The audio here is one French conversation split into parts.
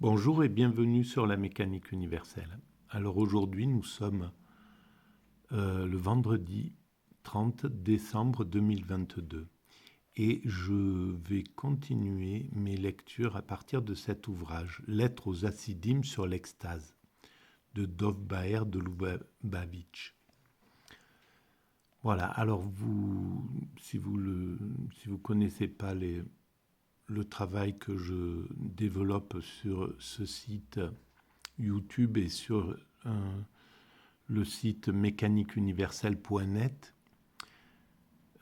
Bonjour et bienvenue sur la mécanique universelle. Alors aujourd'hui, nous sommes le vendredi 30 décembre 2022 et je vais continuer mes lectures à partir de cet ouvrage, Lettres aux Hassidim sur l'extase, de Dov Baer de Lubavitch. Voilà, alors si vous connaissez pas le travail que je développe sur ce site YouTube et sur le site mécaniqueuniverselle.net,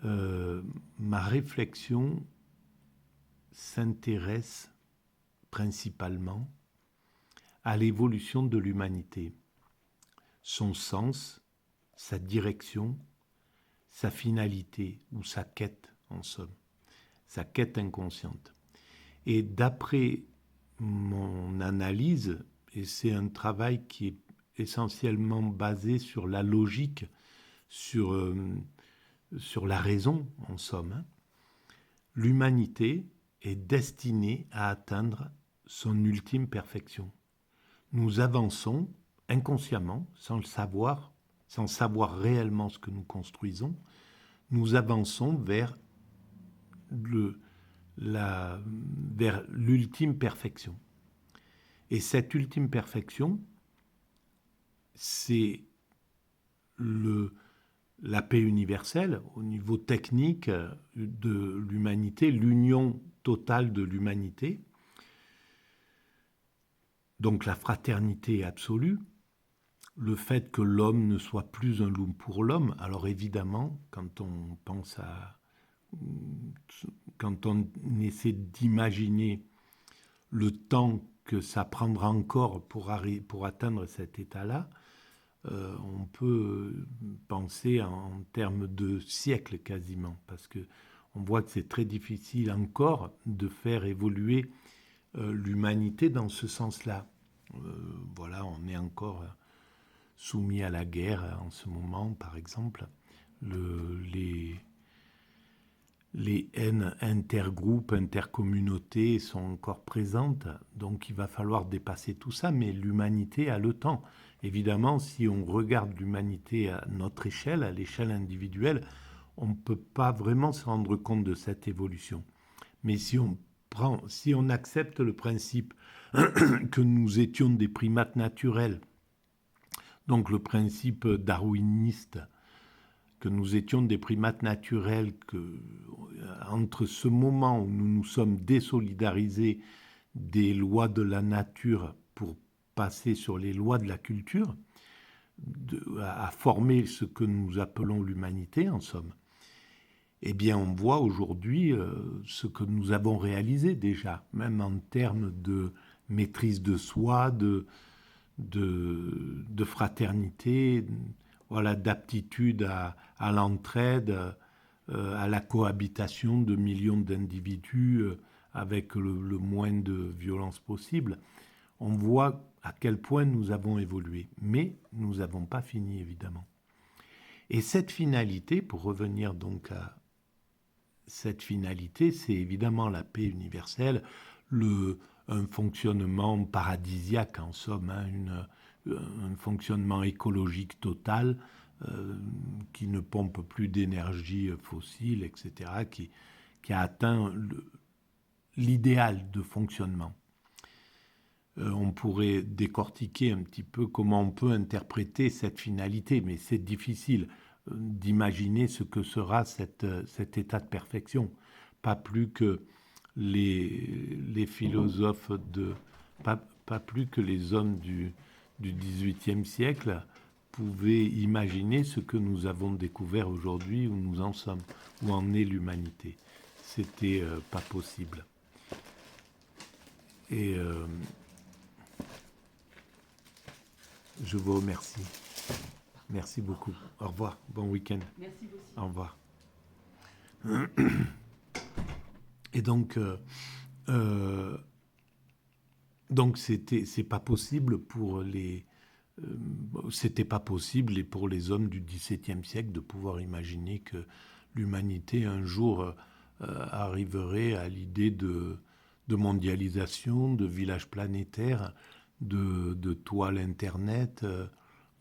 ma réflexion s'intéresse principalement à l'évolution de l'humanité, son sens, sa direction, sa finalité ou sa quête en somme, sa quête inconsciente. Et d'après mon analyse, et c'est un travail qui est essentiellement basé sur la logique, sur la raison en somme, l'humanité est destinée à atteindre son ultime perfection. Nous avançons inconsciemment, sans savoir réellement ce que nous construisons, nous avançons vers l'ultime perfection. Et cette ultime perfection, c'est la paix universelle au niveau technique de l'humanité, l'union totale de l'humanité, donc la fraternité absolue, le fait que l'homme ne soit plus un loup pour l'homme. Alors évidemment, quand on essaie d'imaginer le temps que ça prendra encore pour atteindre cet état-là, on peut penser en termes de siècles quasiment, parce qu'on voit que c'est très difficile encore de faire évoluer l'humanité dans ce sens-là. Voilà, on est encore soumis à la guerre en ce moment, par exemple. Les haines intergroupes, intercommunautés sont encore présentes, donc il va falloir dépasser tout ça, mais l'humanité a le temps. Évidemment, si on regarde l'humanité à notre échelle, à l'échelle individuelle, on ne peut pas vraiment se rendre compte de cette évolution. Mais si on accepte le principe que nous étions des primates naturels, donc le principe darwiniste, que nous étions des primates naturels, que entre ce moment où nous nous sommes désolidarisés des lois de la nature pour passer sur les lois de la culture, à former ce que nous appelons l'humanité, en somme, eh bien on voit aujourd'hui ce que nous avons réalisé déjà, même en termes de maîtrise de soi, de fraternité, voilà, d'aptitude à l'entraide, à la cohabitation de millions d'individus avec le moins de violence possible. On voit à quel point nous avons évolué, mais nous n'avons pas fini évidemment. Et cette finalité, pour revenir donc à cette finalité, c'est évidemment la paix universelle, un fonctionnement paradisiaque en somme, un fonctionnement écologique total qui ne pompe plus d'énergie fossile, etc., qui a atteint l'idéal de fonctionnement. On pourrait décortiquer un petit peu comment on peut interpréter cette finalité, mais c'est difficile d'imaginer ce que sera cet état de perfection. Pas plus que les philosophes pas plus que les hommes du XVIIIe siècle pouvaient imaginer ce que nous avons découvert aujourd'hui, où nous en sommes, où en est l'humanité. C'était pas possible. Et je vous remercie. Merci beaucoup. Au revoir. Bon week-end. Merci aussi. Au revoir. Et donc c'est pas possible pour c'était pas possible et pour les hommes du XVIIe siècle de pouvoir imaginer que l'humanité un jour arriverait à l'idée de de mondialisation, de village planétaire, de toile Internet,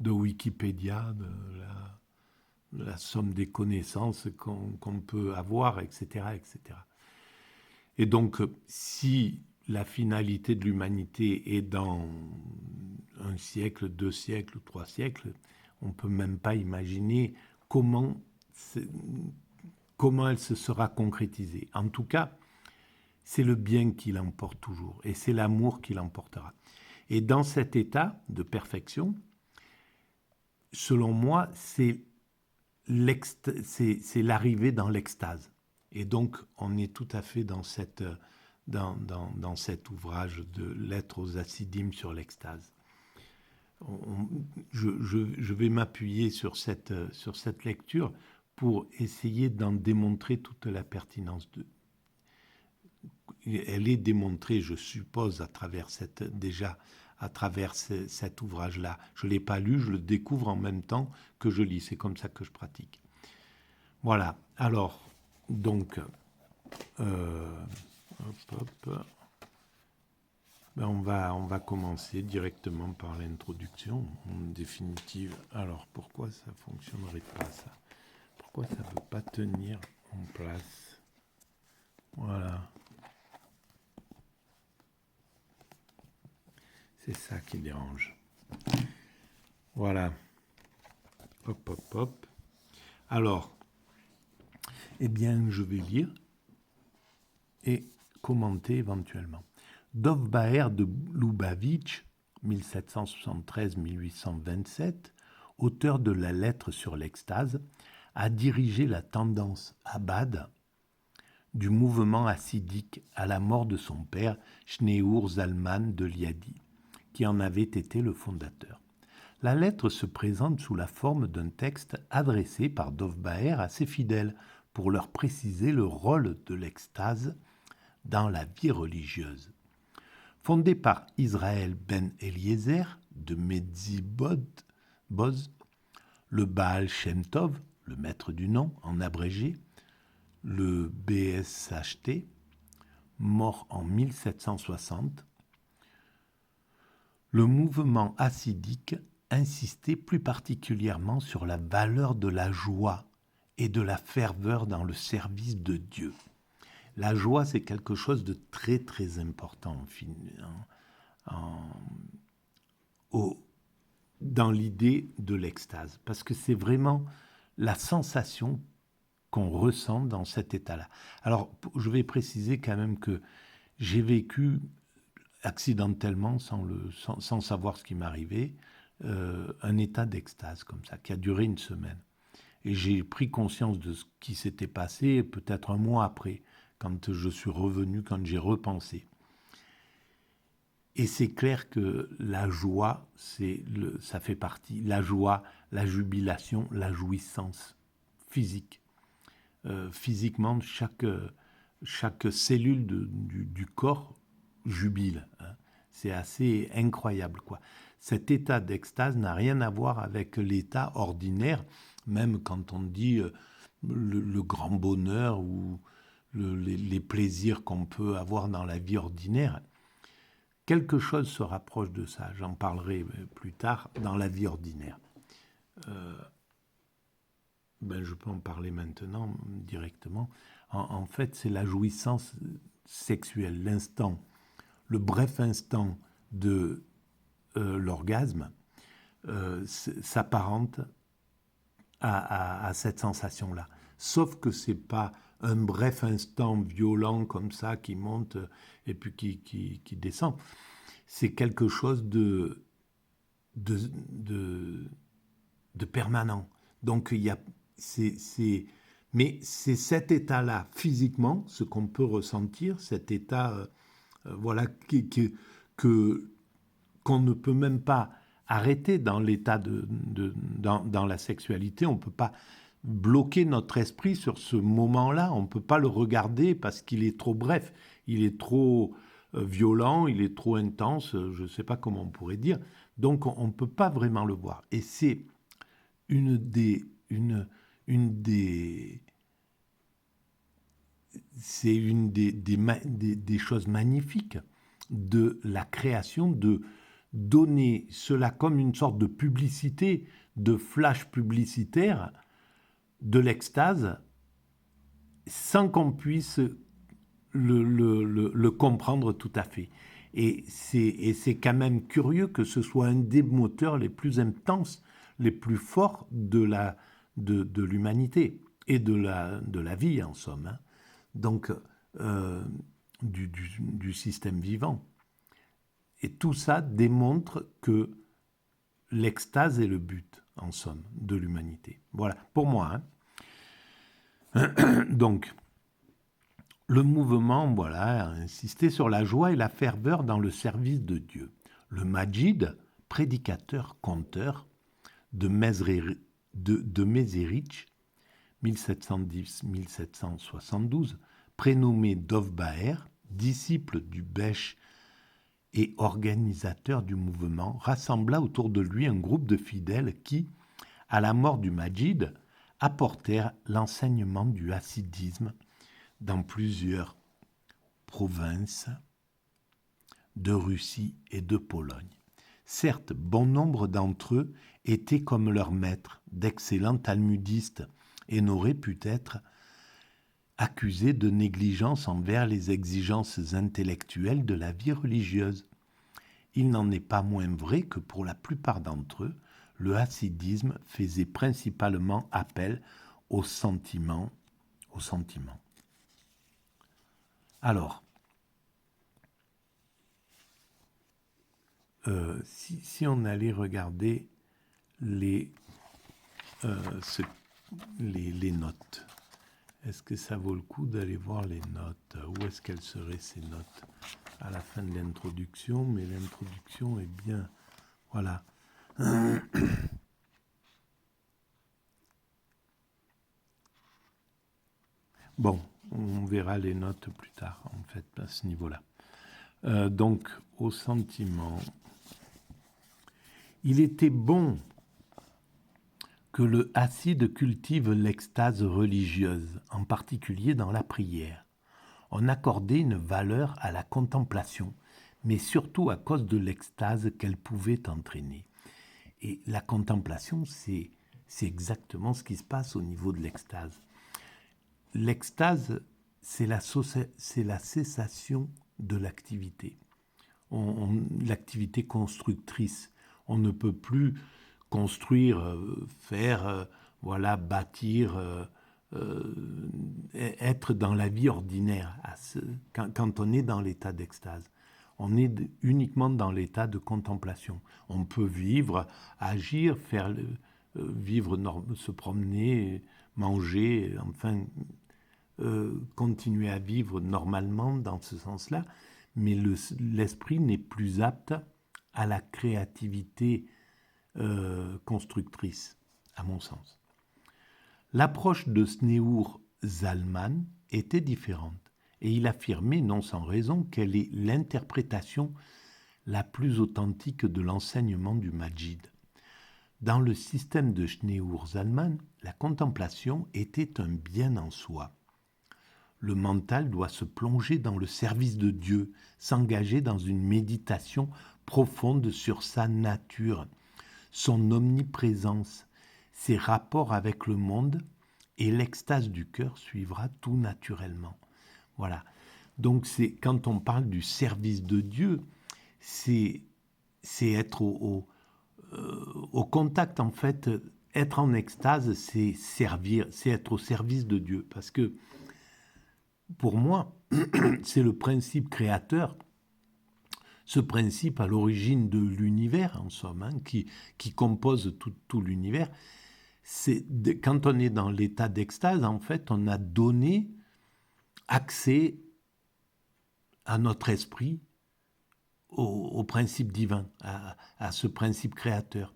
de Wikipédia, de la somme des connaissances qu'on peut avoir, etc., etc. Et donc, si la finalité de l'humanité est dans un siècle, 2 siècles, 3 siècles, on ne peut même pas imaginer comment elle se sera concrétisée. En tout cas, c'est le bien qui l'emporte toujours, et c'est l'amour qui l'emportera. Et dans cet état de perfection, selon moi, c'est l'arrivée dans l'extase. Et donc, on est tout à fait dans cet ouvrage de Lettres aux Hassidim sur l'extase. Je vais m'appuyer sur cette lecture pour essayer d'en démontrer toute la pertinence. Elle est démontrée, je suppose, à travers cet ouvrage-là. Je ne l'ai pas lu, je le découvre en même temps que je lis. C'est comme ça que je pratique. Voilà. Alors, donc, on va commencer directement par l'introduction, en définitive. Alors, pourquoi ça ne fonctionnerait pas, ça? Pourquoi ça ne veut pas tenir en place? Voilà. C'est ça qui dérange. Voilà. Hop, hop, hop. Alors, eh bien, je vais lire et commenter éventuellement. Dov Baer de Lubavitch, 1773-1827, auteur de la lettre sur l'extase, a dirigé la tendance Chabad du mouvement hassidique à la mort de son père, Shneur Zalman de Liadi, qui en avait été le fondateur. La lettre se présente sous la forme d'un texte adressé par Dov Baer à ses fidèles pour leur préciser le rôle de l'extase dans la vie religieuse. Fondé par Israël ben Eliezer de Medzhibozh, le Baal Shem Tov, le maître du nom en abrégé, le BSHT, mort en 1760, le mouvement hassidique insistait plus particulièrement sur la valeur de la joie et de la ferveur dans le service de Dieu. La joie, c'est quelque chose de très très important dans l'idée de l'extase, parce que c'est vraiment la sensation qu'on ressent dans cet état-là. Alors, je vais préciser quand même que j'ai vécu accidentellement, sans savoir ce qui m'arrivait, un état d'extase comme ça, qui a duré une semaine. Et j'ai pris conscience de ce qui s'était passé peut-être un mois après, quand je suis revenu, quand j'ai repensé. Et c'est clair que la joie, ça fait partie, la joie, la jubilation, la jouissance physique. Physiquement, chaque cellule du corps jubile. Hein. C'est assez incroyable, quoi. Cet état d'extase n'a rien à voir avec l'état ordinaire, même quand on dit le grand bonheur ou les plaisirs qu'on peut avoir dans la vie ordinaire. Quelque chose se rapproche de ça, j'en parlerai plus tard, dans la vie ordinaire. Je peux en parler maintenant directement. En fait, c'est la jouissance sexuelle, l'instant, le bref instant de l'orgasme s'apparente à cette sensation-là. Sauf que ce n'est pas un bref instant violent comme ça qui monte et puis qui descend. C'est quelque chose de permanent. Donc, mais c'est cet état-là, physiquement, ce qu'on peut ressentir, cet état voilà, qu'on ne peut même pas arrêter dans l'état dans la sexualité. On ne peut pas bloquer notre esprit sur ce moment-là. On ne peut pas le regarder parce qu'il est trop bref, il est trop violent, il est trop intense, je ne sais pas comment on pourrait dire. Donc on ne peut pas vraiment le voir. Et c'est une des c'est une des choses magnifiques de la création, de donner cela comme une sorte de publicité, de flash publicitaire de l'extase, sans qu'on puisse le comprendre tout à fait. Et c'est quand même curieux que ce soit un des moteurs les plus intenses, les plus forts de l'humanité et de la vie, en somme. Hein. Donc, du système vivant. Et tout ça démontre que l'extase est le but, en somme, de l'humanité. Voilà, pour moi. Hein. Donc, le mouvement, voilà, a insisté sur la joie et la ferveur dans le service de Dieu. Le Majid, prédicateur, conteur de Mézérich, 1710-1772, prénommé Dov Baer, disciple du Bèche et organisateur du mouvement, rassembla autour de lui un groupe de fidèles qui, à la mort du Majid, apportèrent l'enseignement du hassidisme dans plusieurs provinces de Russie et de Pologne. Certes, bon nombre d'entre eux étaient comme leurs maîtres, d'excellents talmudistes, et n'auraient pu être accusés de négligence envers les exigences intellectuelles de la vie religieuse. Il n'en est pas moins vrai que pour la plupart d'entre eux, le hassidisme faisait principalement appel aux sentiments. Alors, si on allait regarder les notes, est-ce que ça vaut le coup d'aller voir les notes? Où est-ce qu'elles seraient ces notes? À la fin de l'introduction, mais l'introduction est bien... Voilà. Bon, on verra les notes plus tard, en fait, à ce niveau-là. Donc, au sentiment, il était bon que le hasside cultive l'extase religieuse, en particulier dans la prière. On accordait une valeur à la contemplation, mais surtout à cause de l'extase qu'elle pouvait entraîner. Et la contemplation, c'est exactement ce qui se passe au niveau de l'extase. L'extase, c'est la cessation de l'activité. L'activité constructrice. On ne peut plus construire, faire, voilà, bâtir, être dans la vie ordinaire quand on est dans l'état d'extase. On est uniquement dans l'état de contemplation. On peut vivre, agir, faire, vivre, se promener, manger, enfin, continuer à vivre normalement dans ce sens-là, mais l'esprit n'est plus apte à la créativité constructrice, à mon sens. L'approche de Sneur Zalman était différente, et il affirmait, non sans raison, qu'elle est l'interprétation la plus authentique de l'enseignement du Majid. Dans le système de Sneur Zalman, la contemplation était un bien en soi. Le mental doit se plonger dans le service de Dieu, s'engager dans une méditation profonde sur sa nature, son omniprésence, ses rapports avec le monde, et l'extase du cœur suivra tout naturellement. Voilà. Donc quand on parle du service de Dieu, c'est être au contact, en fait. Être en extase, c'est servir, c'est être au service de Dieu. Parce que, pour moi, c'est le principe créateur, ce principe à l'origine de l'univers, en somme, hein, qui compose tout l'univers. Quand on est dans l'état d'extase, en fait, on a donné accès à notre esprit au principe divin, à ce principe créateur.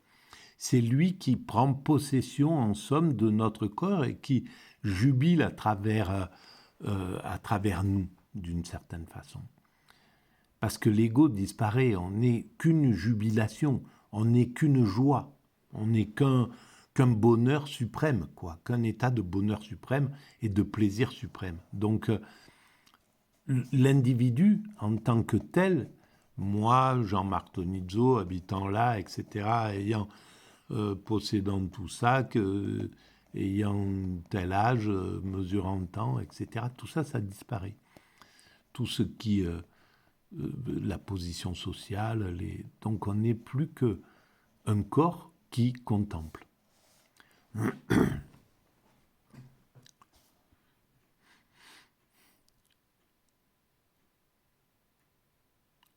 C'est lui qui prend possession, en somme, de notre corps et qui jubile à travers nous, d'une certaine façon. Parce que l'ego disparaît, on n'est qu'une jubilation, on n'est qu'une joie, on n'est qu'un bonheur suprême, quoi, qu'un état de bonheur suprême et de plaisir suprême. Donc, l'individu en tant que tel, moi, Jean-Marc Tonizzo, habitant là, etc., possédant tout ça, ayant tel âge, mesurant tant, etc., tout ça, ça disparaît. Tout ce qui... la position sociale, donc on n'est plus qu'un corps qui contemple.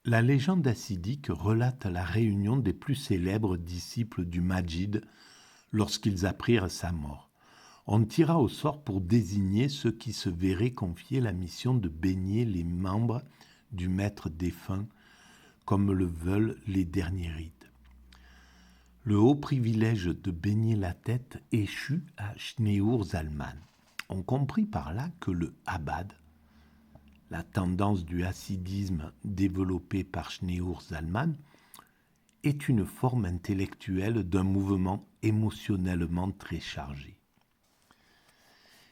La légende hassidique relate la réunion des plus célèbres disciples du Majid lorsqu'ils apprirent sa mort. On tira au sort pour désigner ceux qui se verraient confier la mission de baigner les membres du maître défunt, comme le veulent les derniers rites. Le haut privilège de baigner la tête échut à Schneur Zalman. On comprit par là que le Chabad, la tendance du hassidisme développée par Schneur Zalman, est une forme intellectuelle d'un mouvement émotionnellement très chargé.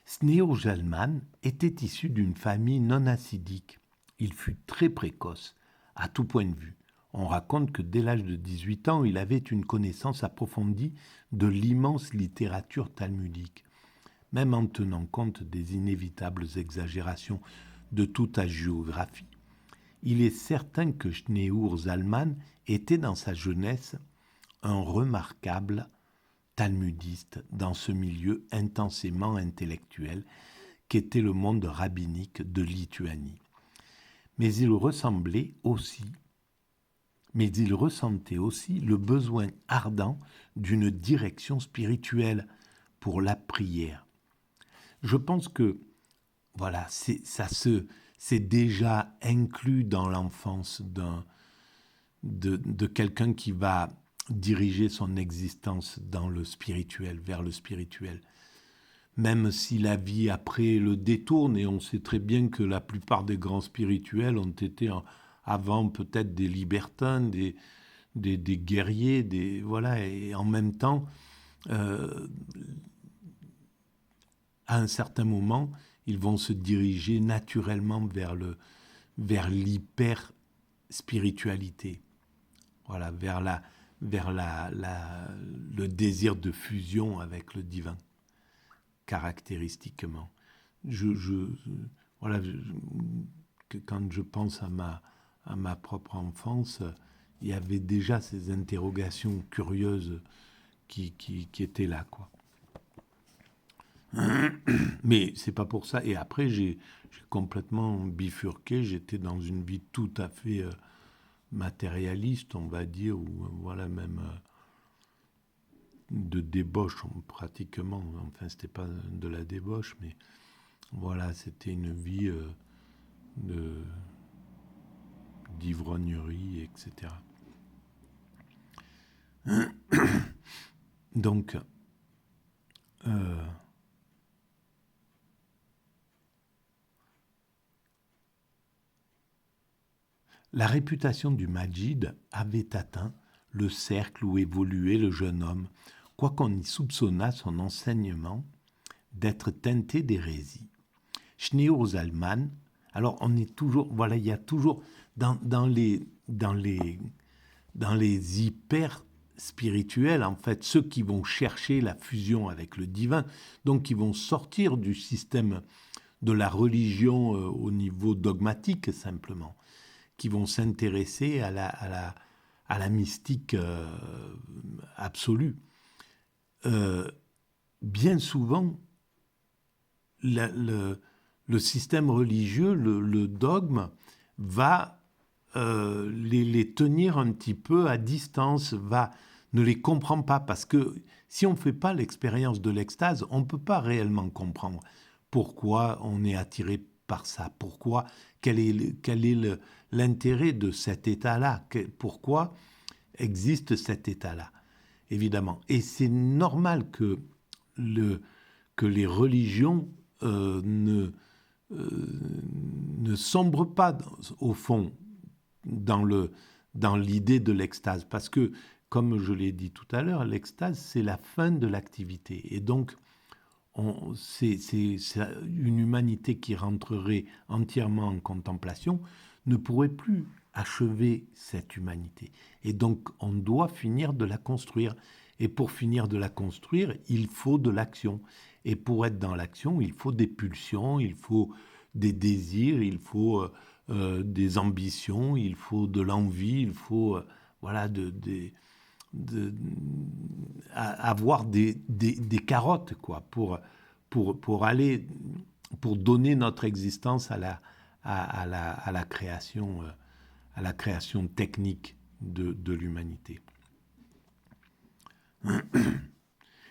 Schneur Zalman était issu d'une famille non hassidique. Il fut très précoce, à tout point de vue. On raconte que dès l'âge de 18 ans, il avait une connaissance approfondie de l'immense littérature talmudique. Même en tenant compte des inévitables exagérations de toute hagiographie, il est certain que Schneur Zalman était dans sa jeunesse un remarquable talmudiste dans ce milieu intensément intellectuel qu'était le monde rabbinique de Lituanie. Mais il ressentait aussi le besoin ardent d'une direction spirituelle pour la prière. Je pense que voilà, c'est déjà inclus dans l'enfance de quelqu'un qui va diriger son existence dans le spirituel, vers le spirituel. Même si la vie après le détourne, et on sait très bien que la plupart des grands spirituels ont été avant peut-être des libertins, des guerriers, voilà, et en même temps, à un certain moment, ils vont se diriger naturellement vers l'hyper-spiritualité, voilà, vers le désir de fusion avec le divin, caractéristiquement. Quand je pense à ma propre enfance, il y avait déjà ces interrogations curieuses qui étaient là, quoi. Mais c'est pas pour ça. Et après, j'ai complètement bifurqué. J'étais dans une vie tout à fait matérialiste, on va dire, ou voilà, même de débauche pratiquement. Enfin, c'était pas de la débauche, mais voilà, c'était une vie d'ivrognerie, etc. Donc, la réputation du Majid avait atteint le cercle où évoluait le jeune homme, quoiqu'on y soupçonnât son enseignement d'être teinté d'hérésie. Schneur Zalman, alors on est toujours, voilà, il y a toujours dans les hyper spirituels, en fait, ceux qui vont chercher la fusion avec le divin, donc qui vont sortir du système de la religion au niveau dogmatique simplement, qui vont s'intéresser à la mystique absolue. Bien souvent, le système religieux, le dogme, va les tenir un petit peu à distance, ne les comprend pas, parce que si on ne fait pas l'expérience de l'extase, on ne peut pas réellement comprendre pourquoi on est attiré par ça, quel est l'intérêt de cet état-là, pourquoi existe cet état-là, évidemment. Et c'est normal que les religions ne sombrent pas, au fond, dans l'idée de l'extase, parce que comme je l'ai dit tout à l'heure, l'extase, c'est la fin de l'activité. Et donc, c'est une humanité qui rentrerait entièrement en contemplation ne pourrait plus achever cette humanité. Et donc, on doit finir de la construire. Et pour finir de la construire, il faut de l'action. Et pour être dans l'action, il faut des pulsions, il faut des désirs, il faut des ambitions, il faut de l'envie, il faut voilà, avoir des carottes quoi, pour aller, pour donner notre existence à la création technique de l'humanité.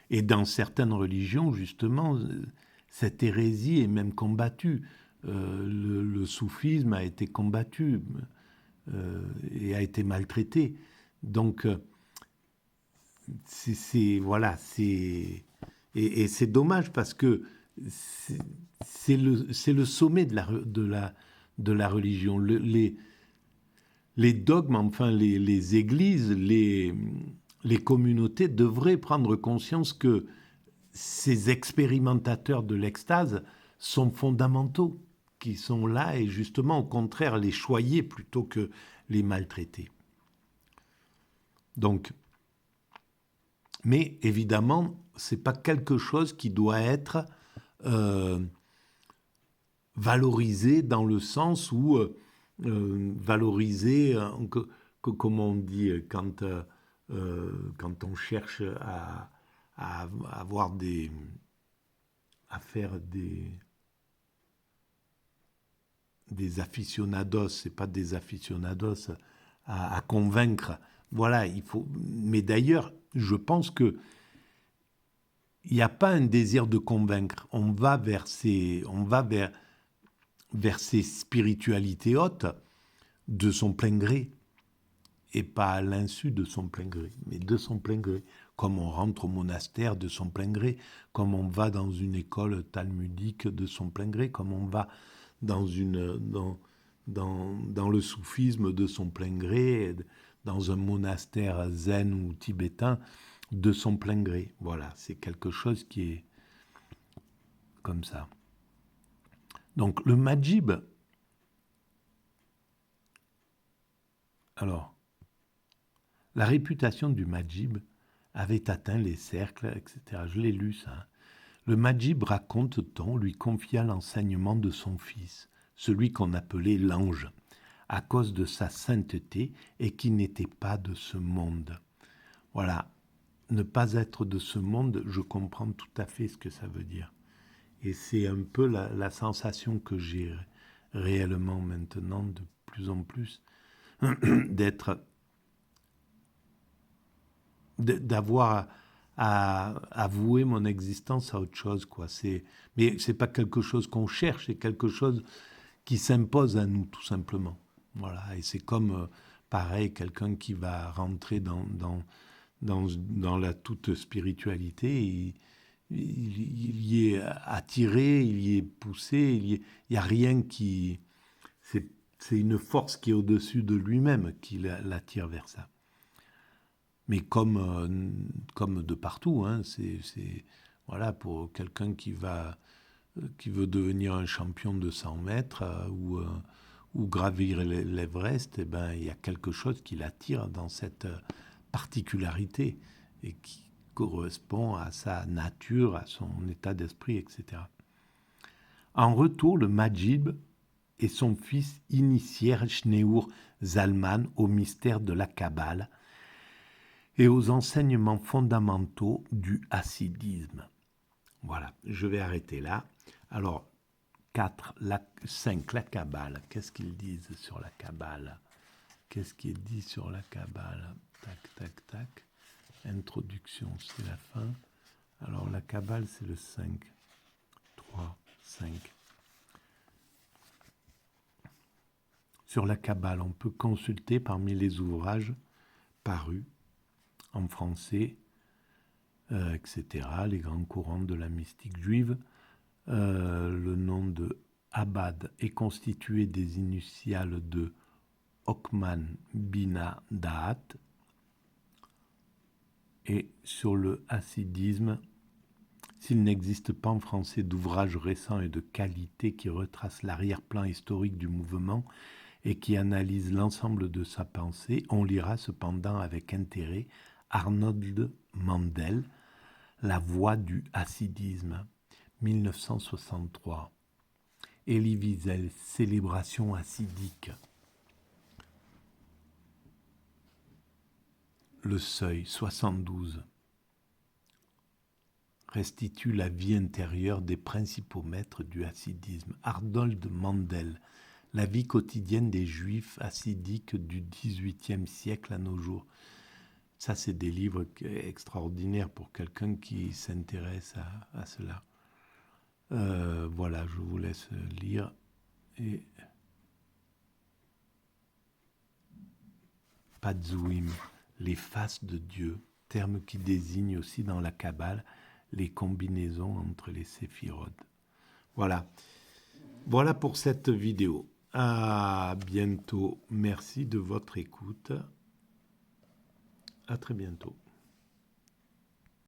Et dans certaines religions, justement, cette hérésie est même combattue. Le soufisme a été combattu et a été maltraité. Donc, voilà, et c'est dommage parce que c'est le sommet de la religion. Les dogmes, enfin les églises, les communautés devraient prendre conscience que ces expérimentateurs de l'extase sont fondamentaux, qui sont là et justement au contraire les choyer plutôt que les maltraiter. Donc, mais évidemment, ce n'est pas quelque chose qui doit être valorisé dans le sens où valoriser, comme on dit, quand on cherche à avoir à faire des aficionados, c'est pas des aficionados, à convaincre. Voilà, il faut. Mais d'ailleurs, je pense que il n'y a pas un désir de convaincre. On va vers ces spiritualités hautes de son plein gré. Et pas à l'insu de son plein gré, mais de son plein gré. Comme on rentre au monastère de son plein gré, comme on va dans une école talmudique de son plein gré, comme on va dans le soufisme de son plein gré, dans un monastère zen ou tibétain de son plein gré. Voilà, c'est quelque chose qui est comme ça. Donc le Majib, alors, la réputation du Majib avait atteint les cercles, etc. Je l'ai lu ça. Le Majib, raconte-t-on, lui confia l'enseignement de son fils, celui qu'on appelait l'ange, à cause de sa sainteté et qui n'était pas de ce monde. Voilà, ne pas être de ce monde, je comprends tout à fait ce que ça veut dire. Et c'est un peu la sensation que j'ai réellement maintenant, de plus en plus, d'avoir à avouer mon existence à autre chose, quoi. Mais c'est pas quelque chose qu'on cherche, c'est quelque chose qui s'impose à nous, tout simplement. Voilà, et c'est comme, pareil, quelqu'un qui va rentrer dans la toute spiritualité, il y est attiré, il y est poussé, il n'y a rien qui... C'est une force qui est au-dessus de lui-même qui l'attire vers ça. Mais comme de partout, hein, voilà, pour quelqu'un qui veut devenir un champion de 100 mètres ou gravir l'Everest, eh ben, il y a quelque chose qui l'attire dans cette particularité et qui correspond à sa nature, à son état d'esprit, etc. En retour, le Majib et son fils initièrent Shneur Zalman au mystère de la Kabbale et aux enseignements fondamentaux du hassidisme. Voilà, je vais arrêter là. Alors, 5, la Kabbale. Qu'est-ce qu'ils disent sur la Kabbale? Qu'est-ce qui est dit sur la Kabbale? Tac, tac, tac. Introduction, c'est la fin. Alors, la Kabbale, c'est le 5. 3, 5. Sur la Kabbale, on peut consulter parmi les ouvrages parus en français, etc., les grands courants de la mystique juive. Le nom de Abad est constitué des initiales de Okman Bina Da'at. Et sur le hassidisme, s'il n'existe pas en français d'ouvrage récent et de qualité qui retrace l'arrière-plan historique du mouvement et qui analyse l'ensemble de sa pensée, on lira cependant avec intérêt Arnold Mandel, La voix du hassidisme, 1963. Elie Wiesel, Célébration hassidique. Le Seuil, 72. Restitue la vie intérieure des principaux maîtres du hassidisme. Arnold Mandel, La vie quotidienne des juifs hassidiques du XVIIIe siècle à nos jours. Ça, c'est des livres extraordinaires pour quelqu'un qui s'intéresse à cela. Voilà, je vous laisse lire. Et Padzouim, les faces de Dieu, terme qui désigne aussi dans la Kabbale les combinaisons entre les séphirotes. Voilà. Voilà pour cette vidéo. À bientôt. Merci de votre écoute. À très bientôt.